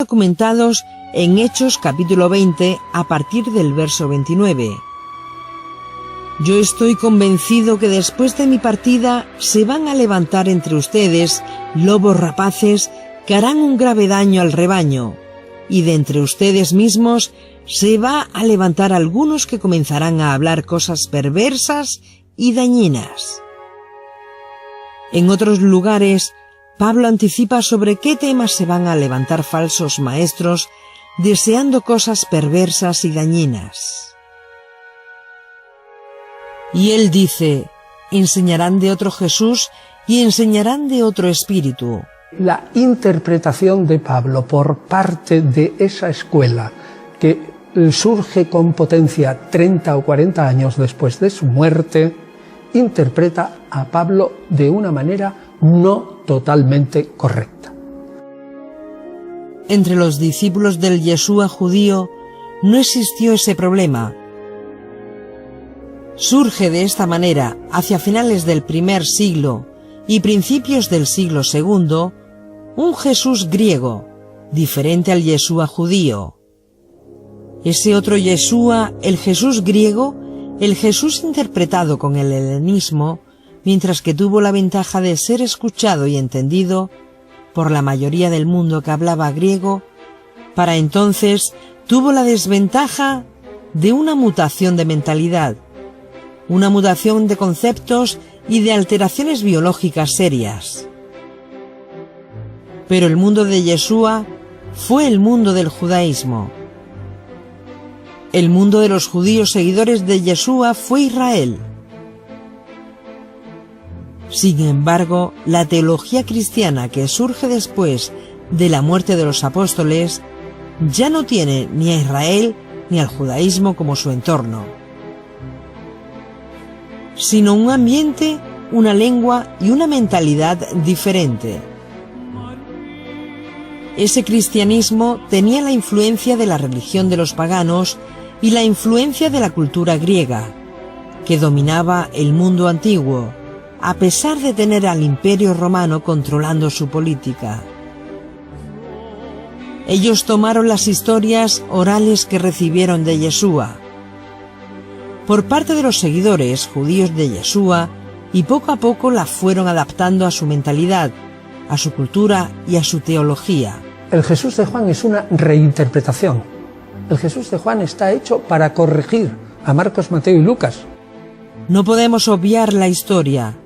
documentados en Hechos capítulo 20 a partir del verso 29. Yo estoy convencido que después de mi partida se van a levantar entre ustedes lobos rapaces que harán un grave daño al rebaño, y de entre ustedes mismos se va a levantar algunos que comenzarán a hablar cosas perversas y dañinas. En otros lugares, Pablo anticipa sobre qué temas se van a levantar falsos maestros deseando cosas perversas y dañinas. Y él dice, enseñarán de otro Jesús y enseñarán de otro espíritu. La interpretación de Pablo por parte de esa escuela que surge con potencia 30 o 40 años después de su muerte, interpreta a Pablo de una manera no totalmente correcta. Entre los discípulos del Yeshua judío no existió ese problema. Surge de esta manera, hacia finales del primer siglo y principios del siglo II, un Jesús griego, diferente al Yeshua judío. Ese otro Yeshua, el Jesús griego, el Jesús interpretado con el helenismo, mientras que tuvo la ventaja de ser escuchado y entendido por la mayoría del mundo que hablaba griego, para entonces tuvo la desventaja de una mutación de mentalidad, una mutación de conceptos y de alteraciones biológicas serias. Pero el mundo de Yeshua fue el mundo del judaísmo. El mundo de los judíos seguidores de Yeshua fue Israel. Sin embargo, la teología cristiana que surge después de la muerte de los apóstoles ya no tiene ni a Israel ni al judaísmo como su entorno, sino un ambiente, una lengua y una mentalidad diferente. Ese cristianismo tenía la influencia de la religión de los paganos y la influencia de la cultura griega, que dominaba el mundo antiguo, a pesar de tener al Imperio Romano controlando su política. Ellos tomaron las historias orales que recibieron de Yeshua, por parte de los seguidores judíos de Yeshua, y poco a poco la fueron adaptando a su mentalidad, a su cultura y a su teología. El Jesús de Juan es una reinterpretación. El Jesús de Juan está hecho para corregir a Marcos, Mateo y Lucas. No podemos obviar la historia.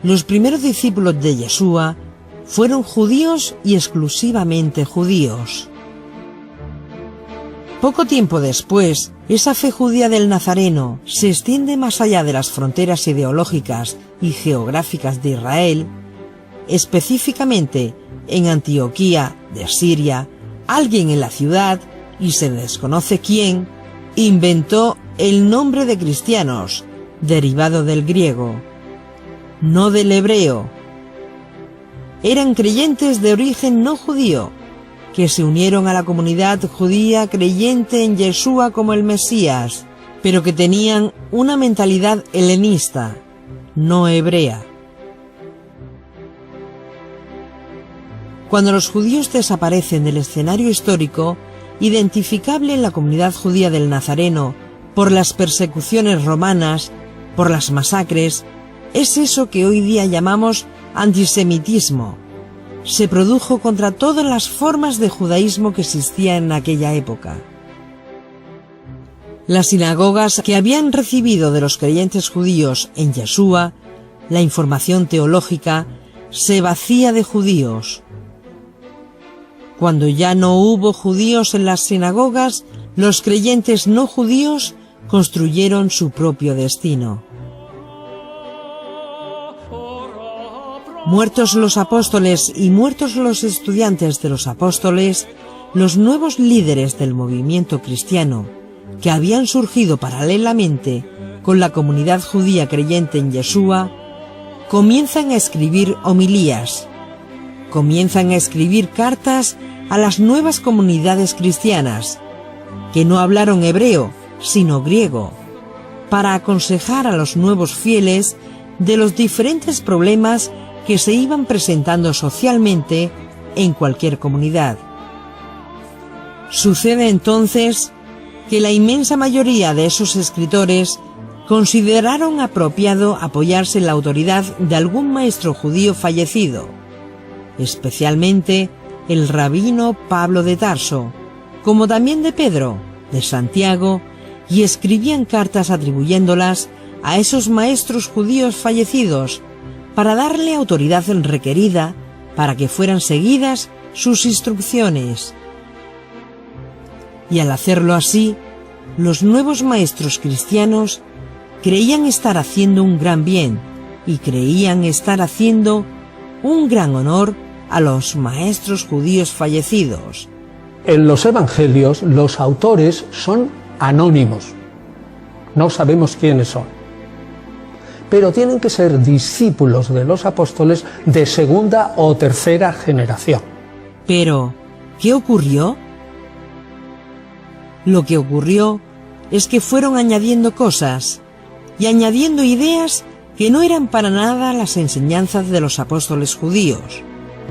Los primeros discípulos de Yeshua fueron judíos y exclusivamente judíos. Poco tiempo después, esa fe judía del Nazareno se extiende más allá de las fronteras ideológicas y geográficas de Israel. Específicamente en Antioquía de Siria, alguien en la ciudad, y se desconoce quién, inventó el nombre de cristianos, derivado del griego, no del hebreo. Eran creyentes de origen no judío, que se unieron a la comunidad judía creyente en Yeshua como el Mesías, pero que tenían una mentalidad helenista, no hebrea. Cuando los judíos desaparecen del escenario histórico, identificable en la comunidad judía del Nazareno por las persecuciones romanas, por las masacres, es eso que hoy día llamamos antisemitismo. Se produjo contra todas las formas de judaísmo que existían en aquella época. Las sinagogas que habían recibido de los creyentes judíos en Yeshua la información teológica se vacía de judíos. Cuando ya no hubo judíos en las sinagogas, los creyentes no judíos construyeron su propio destino. Muertos los apóstoles y muertos los estudiantes de los apóstoles, los nuevos líderes del movimiento cristiano, que habían surgido paralelamente con la comunidad judía creyente en Yeshua, comienzan a escribir homilías, comienzan a escribir cartas a las nuevas comunidades cristianas, que no hablaron hebreo, sino griego, para aconsejar a los nuevos fieles de los diferentes problemas que se iban presentando socialmente en cualquier comunidad. Sucede entonces que la inmensa mayoría de esos escritores consideraron apropiado apoyarse en la autoridad de algún maestro judío fallecido, especialmente el rabino Pablo de Tarso, como también de Pedro, de Santiago, y escribían cartas atribuyéndolas a esos maestros judíos fallecidos para darle autoridad requerida para que fueran seguidas sus instrucciones. Y al hacerlo así, los nuevos maestros cristianos creían estar haciendo un gran bien y creían estar haciendo un gran honor a los maestros judíos fallecidos. En los evangelios los autores son anónimos, no sabemos quiénes son, pero tienen que ser discípulos de los apóstoles de segunda o tercera generación. Pero, ¿qué ocurrió? Lo que ocurrió es que fueron añadiendo cosas y añadiendo ideas que no eran para nada las enseñanzas de los apóstoles judíos.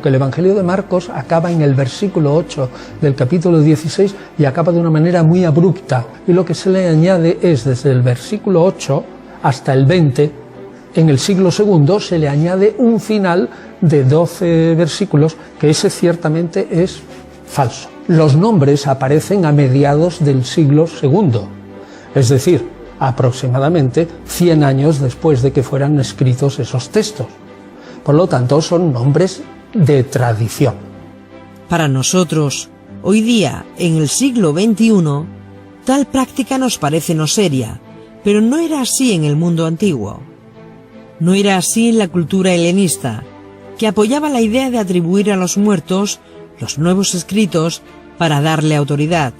El Evangelio de Marcos acaba en el versículo 8 del capítulo 16 y acaba de una manera muy abrupta, y lo que se le añade es desde el versículo 8 hasta el 20. En el siglo II se le añade un final de 12 versículos, que ese ciertamente es falso. Los nombres aparecen a mediados del siglo II, es decir, aproximadamente 100 años después de que fueran escritos esos textos. Por lo tanto, son nombres de tradición. Para nosotros, hoy día, en el siglo XXI, tal práctica nos parece no seria, pero no era así en el mundo antiguo. No era así en la cultura helenista, que apoyaba la idea de atribuir a los muertos los nuevos escritos para darle autoridad.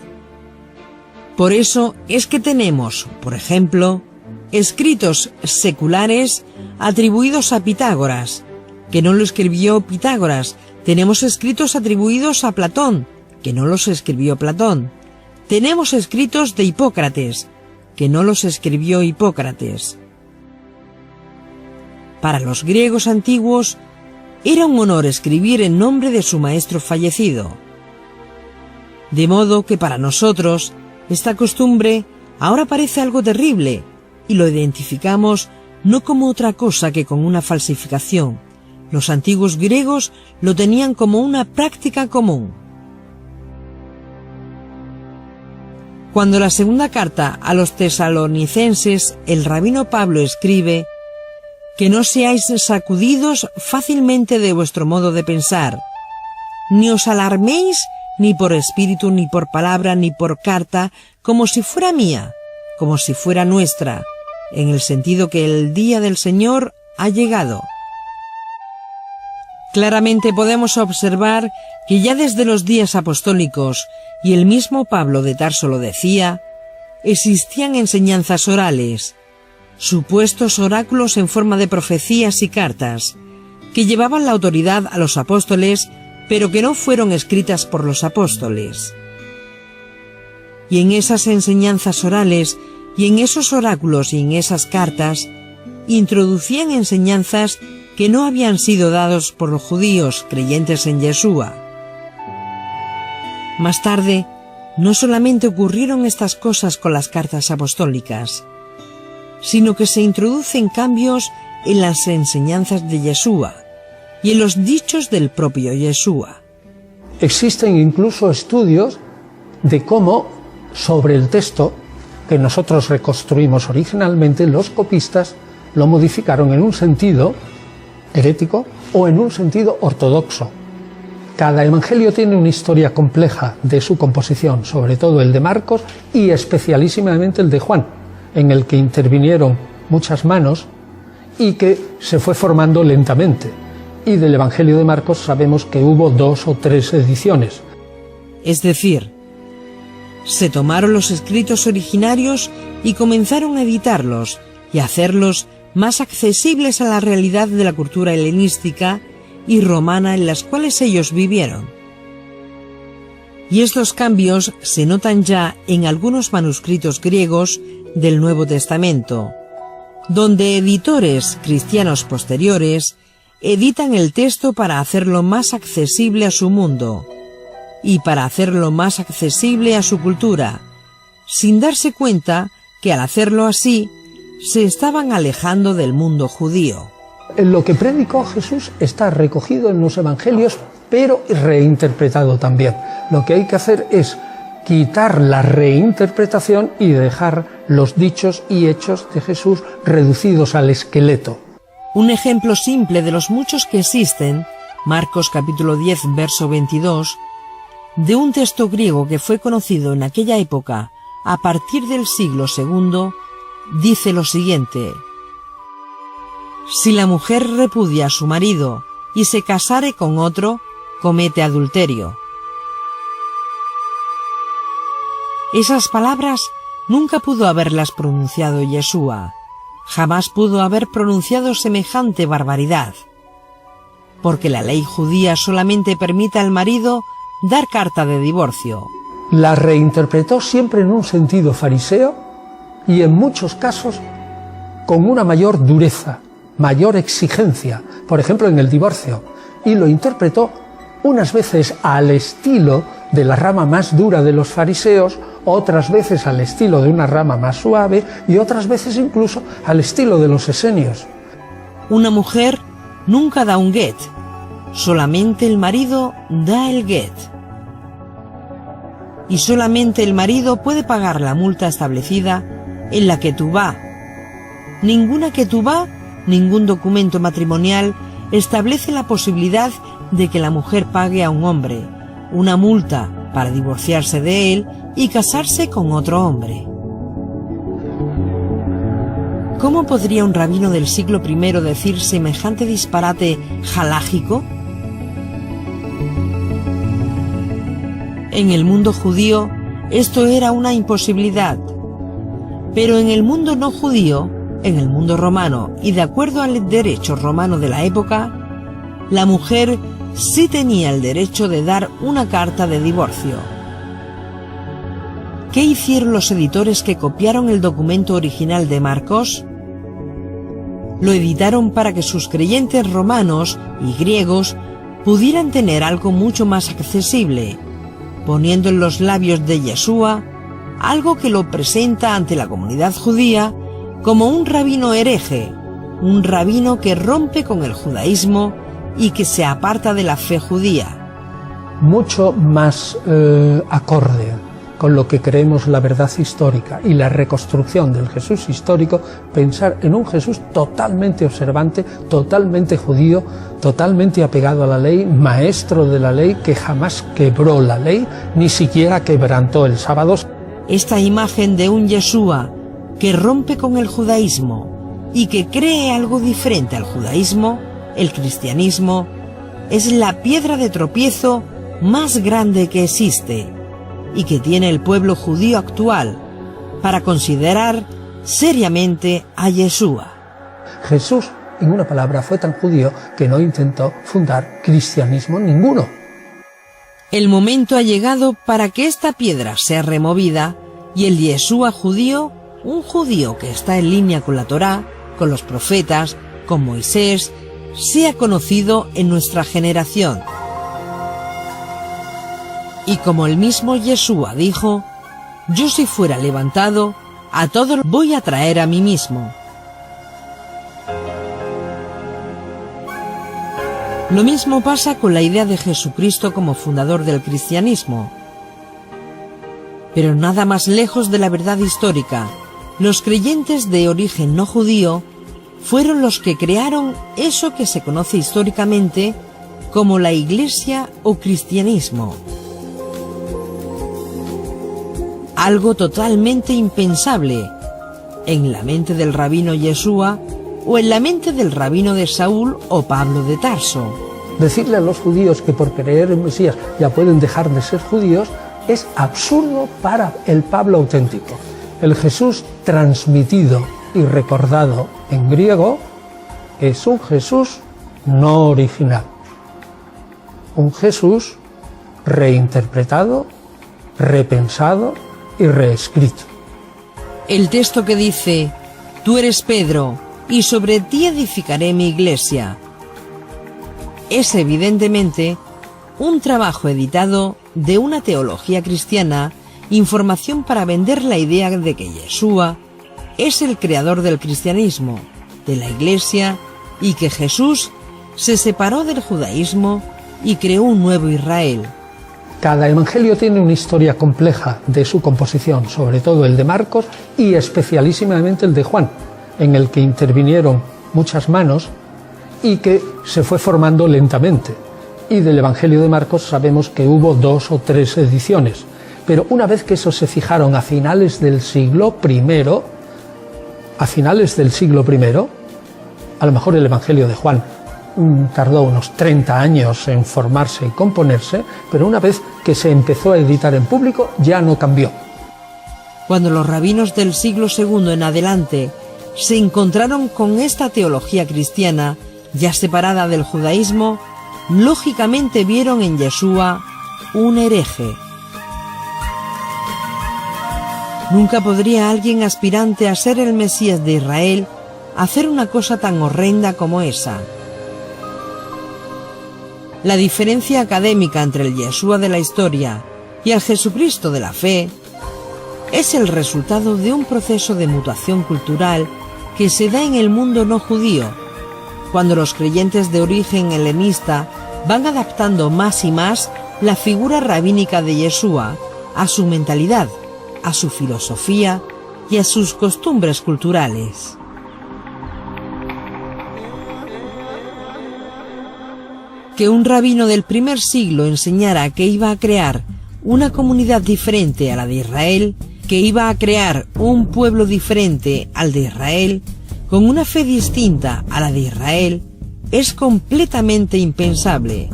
Por eso es que tenemos, por ejemplo, escritos seculares atribuidos a Pitágoras, que no lo escribió Pitágoras. Tenemos escritos atribuidos a Platón, que no los escribió Platón. Tenemos escritos de Hipócrates, que no los escribió Hipócrates. Para los griegos antiguos era un honor escribir en nombre de su maestro fallecido. De modo que para nosotros esta costumbre ahora parece algo terrible y lo identificamos no como otra cosa que con una falsificación. Los antiguos griegos lo tenían como una práctica común. Cuando la segunda carta a los tesalonicenses, el rabino Pablo escribe: que no seáis sacudidos fácilmente de vuestro modo de pensar, ni os alarméis ni por espíritu, ni por palabra, ni por carta, como si fuera mía, como si fuera nuestra, en el sentido que el día del Señor ha llegado. Claramente podemos observar que ya desde los días apostólicos, y el mismo Pablo de Tarso lo decía, existían enseñanzas orales, supuestos oráculos en forma de profecías y cartas, que llevaban la autoridad a los apóstoles, pero que no fueron escritas por los apóstoles. Y en esas enseñanzas orales, y en esos oráculos y en esas cartas, introducían enseñanzas que no habían sido dados por los judíos creyentes en Yeshua. Más tarde, no solamente ocurrieron estas cosas con las cartas apostólicas, sino que se introducen cambios en las enseñanzas de Yeshua y en los dichos del propio Yeshua. Existen incluso estudios de cómo, sobre el texto que nosotros reconstruimos originalmente, los copistas lo modificaron en un sentido herético o en un sentido ortodoxo. Cada evangelio tiene una historia compleja de su composición, sobre todo el de Marcos y especialísimamente el de Juan, en el que intervinieron muchas manos y que se fue formando lentamente. Y del Evangelio de Marcos sabemos que hubo 2 o 3 ediciones. Es decir, se tomaron los escritos originarios y comenzaron a editarlos y a hacerlos más accesibles a la realidad de la cultura helenística y romana en las cuales ellos vivieron. Y estos cambios se notan ya en algunos manuscritos griegos del Nuevo Testamento, donde editores cristianos posteriores editan el texto para hacerlo más accesible a su mundo, y para hacerlo más accesible a su cultura, sin darse cuenta que al hacerlo así, se estaban alejando del mundo judío. Lo que predicó Jesús está recogido en los evangelios, pero reinterpretado también. Lo que hay que hacer es quitar la reinterpretación y dejar los dichos y hechos de Jesús reducidos al esqueleto. Un ejemplo simple de los muchos que existen, Marcos capítulo 10, verso 22, de un texto griego que fue conocido en aquella época a partir del siglo II, dice lo siguiente: si la mujer repudia a su marido y se casare con otro, comete adulterio. Esas palabras nunca pudo haberlas pronunciado Yeshua, jamás pudo haber pronunciado semejante barbaridad, porque la ley judía solamente permite al marido dar carta de divorcio. La reinterpretó siempre en un sentido fariseo y en muchos casos con una mayor dureza, mayor exigencia, por ejemplo en el divorcio, y lo interpretó unas veces al estilo de la rama más dura de los fariseos, otras veces al estilo de una rama más suave y otras veces incluso al estilo de los esenios. Una mujer nunca da un get, solamente el marido da el get. Y solamente el marido puede pagar la multa establecida en la ketubá. Ninguna ketubá, ningún documento matrimonial establece la posibilidad de que la mujer pague a un hombre una multa para divorciarse de él y casarse con otro hombre. ¿Cómo podría un rabino del siglo I decir semejante disparate halágico? En el mundo judío esto era una imposibilidad, pero en el mundo no judío, en el mundo romano y de acuerdo al derecho romano de la época, la mujer sí tenía el derecho de dar una carta de divorcio. ¿Qué hicieron los editores que copiaron el documento original de Marcos? Lo editaron para que sus creyentes romanos y griegos pudieran tener algo mucho más accesible, poniendo en los labios de Yeshua algo que lo presenta ante la comunidad judía como un rabino hereje, un rabino que rompe con el judaísmo y que se aparta de la fe judía. Mucho más acorde con lo que creemos la verdad histórica y la reconstrucción del Jesús histórico, pensar en un Jesús totalmente observante, totalmente judío, totalmente apegado a la ley, maestro de la ley, que jamás quebró la ley, ni siquiera quebrantó el sábado. Esta imagen de un Yeshua que rompe con el judaísmo y que cree algo diferente al judaísmo, el cristianismo, es la piedra de tropiezo más grande que existe y que tiene el pueblo judío actual para considerar seriamente a Yeshua. Jesús, en una palabra, fue tan judío que no intentó fundar cristianismo ninguno. El momento ha llegado para que esta piedra sea removida y el Yeshua judío, un judío que está en línea con la Torá, con los profetas, con Moisés, sea conocido en nuestra generación. Y como el mismo Yeshua dijo, yo si fuera levantado, a todos voy a traer a mí mismo. Lo mismo pasa con la idea de Jesucristo como fundador del cristianismo. Pero nada más lejos de la verdad histórica, los creyentes de origen no judío fueron los que crearon eso que se conoce históricamente como la Iglesia o cristianismo. Algo totalmente impensable en la mente del rabino Yeshua o en la mente del rabino de Saúl o Pablo de Tarso. Decirle a los judíos que por creer en Mesías ya pueden dejar de ser judíos es absurdo para el Pablo auténtico. El Jesús transmitido y recordado en griego es un Jesús no original, un Jesús reinterpretado, repensado y reescrito. El texto que dice, tú eres Pedro, y sobre ti edificaré mi iglesia, es evidentemente un trabajo editado de una teología cristiana, información para vender la idea de que Yeshua es el creador del cristianismo, de la Iglesia, y que Jesús se separó del judaísmo y creó un nuevo Israel. Cada evangelio tiene una historia compleja de su composición, sobre todo el de Marcos y especialísimamente el de Juan, en el que intervinieron muchas manos y que se fue formando lentamente. Y del evangelio de Marcos sabemos que hubo 2 o 3 ediciones, pero una vez que eso se fijaron a finales del siglo I, a lo mejor el evangelio de Juan tardó unos 30 años en formarse y componerse, pero una vez que se empezó a editar en público ya no cambió. Cuando los rabinos del siglo II en adelante se encontraron con esta teología cristiana ya separada del judaísmo, lógicamente vieron en Yeshua un hereje. Nunca podría alguien aspirante a ser el Mesías de Israel hacer una cosa tan horrenda como esa. La diferencia académica entre el Yeshua de la historia y el Jesucristo de la fe es el resultado de un proceso de mutación cultural que se da en el mundo no judío, cuando los creyentes de origen helenista van adaptando más y más la figura rabínica de Yeshua a su mentalidad, a su filosofía y a sus costumbres culturales. Que un rabino del primer siglo enseñara que iba a crear una comunidad diferente a la de Israel, que iba a crear un pueblo diferente al de Israel, con una fe distinta a la de Israel, es completamente impensable.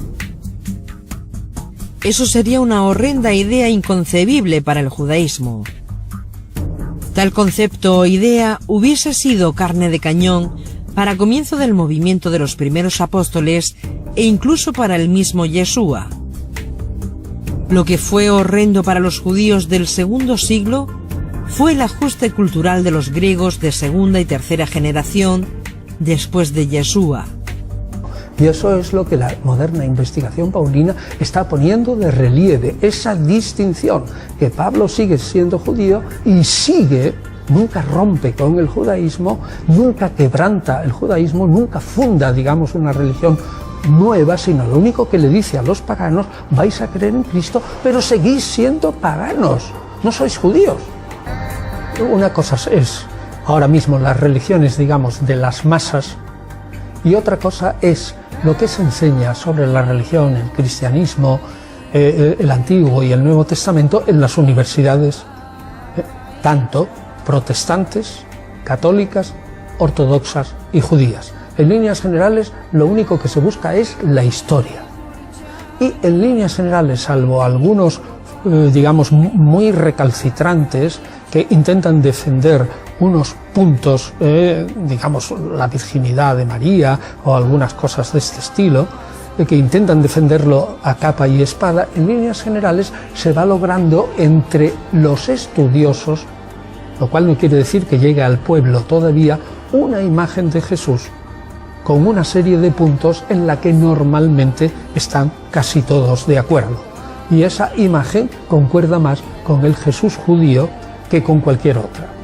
Eso sería una horrenda idea inconcebible para el judaísmo. Tal concepto o idea hubiese sido carne de cañón para comienzo del movimiento de los primeros apóstoles e incluso para el mismo Yeshua. Lo que fue horrendo para los judíos del segundo siglo fue el ajuste cultural de los griegos de segunda y tercera generación después de Yeshua. Y eso es lo que la moderna investigación paulina está poniendo de relieve, esa distinción, que Pablo sigue siendo judío y nunca rompe con el judaísmo, nunca quebranta el judaísmo, nunca funda, digamos, una religión nueva, sino lo único que le dice a los paganos: vais a creer en Cristo, pero seguís siendo paganos, no sois judíos. Una cosa es ahora mismo las religiones, digamos, de las masas, y otra cosa es lo que se enseña sobre la religión, el cristianismo, el Antiguo y el Nuevo Testamento en las universidades, tanto protestantes, católicas, ortodoxas y judías. En líneas generales, lo único que se busca es la historia. Y en líneas generales, salvo algunos, digamos, muy recalcitrantes, que intentan defender unos puntos, digamos, la virginidad de María o algunas cosas de este estilo, que intentan defenderlo a capa y espada, en líneas generales se va logrando entre los estudiosos, lo cual no quiere decir que llegue al pueblo todavía, una imagen de Jesús con una serie de puntos en la que normalmente están casi todos de acuerdo. Y esa imagen concuerda más con el Jesús judío que con cualquier otra.